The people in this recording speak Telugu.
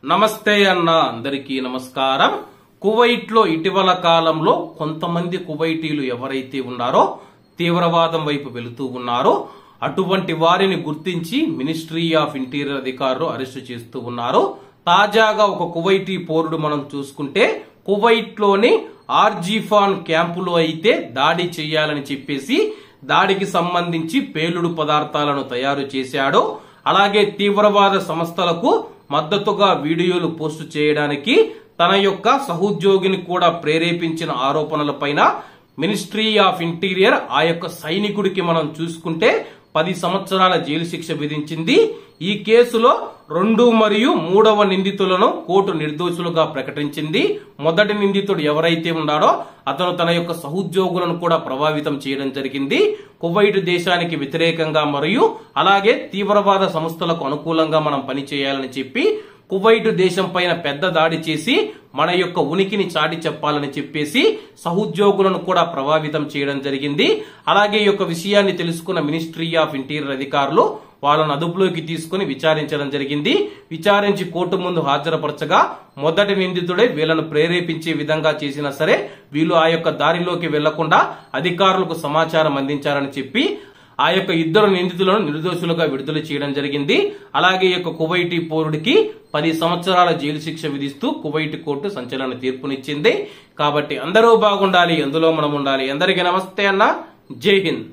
నమస్తే అన్న అందరికీ నమస్కారం. కువైట్ లో ఇటీవల కాలంలో కొంతమంది కువైటీలు ఎవరైతే ఉన్నారో తీవ్రవాదం వైపు వెళుతూ ఉన్నారో అటువంటి వారిని గుర్తించి మినిస్ట్రీ ఆఫ్ ఇంటీరియర్ అధికారులు అరెస్టు చేస్తూ ఉన్నారు. తాజాగా ఒక కువైటీ పౌరుడు మనం చూసుకుంటే కువైట్ లోని ఆర్జీఫాన్ క్యాంపులో అయితే దాడి చేయాలని చెప్పేసి దాడికి సంబంధించి పేలుడు పదార్థాలను తయారు చేశాడు. అలాగే తీవ్రవాద సంస్థలకు మద్దతుగా వీడియోలు పోస్టు చేయడానికి తన యొక్క సహోద్యోగిని కూడా ప్రేరేపించిన ఆరోపణలపైన మినిస్ట్రీ ఆఫ్ ఇంటీరియర్ ఆ యొక్క సైనికుడికి మనం చూసుకుంటే 10 సంవత్సరాల జైలు శిక్ష విధించింది. ఈ కేసులో 2 మరియు 3వ నిందితులను కోర్టు నిర్దోషులుగా ప్రకటించింది. మొదటి నిందితుడు ఎవరైతే ఉన్నాడో అతను తన యొక్క సహోద్యోగులను కూడా ప్రభావితం చేయడం జరిగింది. కువైట్ దేశానికి వ్యతిరేకంగా మరియు అలాగే తీవ్రవాద సంస్థలకు అనుకూలంగా మనం పనిచేయాలని చెప్పి కువైట్ దేశం పైన పెద్ద దాడి చేసి మన యొక్క ఉనికిని చాటి చెప్పాలని చెప్పేసి సహోద్యోగులను కూడా ప్రభావితం చేయడం జరిగింది. అలాగే ఈ యొక్క విషయాన్ని తెలుసుకున్న మినిస్ట్రీ ఆఫ్ ఇంటీరియర్ అధికారులు వాళ్ళను అదుపులోకి తీసుకుని విచారించడం జరిగింది. విచారించి కోర్టు ముందు హాజరుపరచగా మొదటి నిందితుడే వీళ్ళను ప్రేరేపించే విధంగా చేసినా సరే వీళ్ళు ఆ యొక్క దారిలోకి వెళ్లకుండా అధికారులకు సమాచారం అందించారని చెప్పి ఆ యొక్క 2 నిందితులను నిర్దోషులుగా విడుదల చేయడం జరిగింది. అలాగే ఈ యొక్క కువైటీ పౌరుడికి 10 సంవత్సరాల జైలు శిక్ష విధిస్తూ కువైట్ కోర్టు సంచలన తీర్పునిచ్చింది. కాబట్టి అందరూ బాగుండాలి, అందులో మనం ఉండాలి. అందరికీ నమస్తే అన్న, జై హింద్.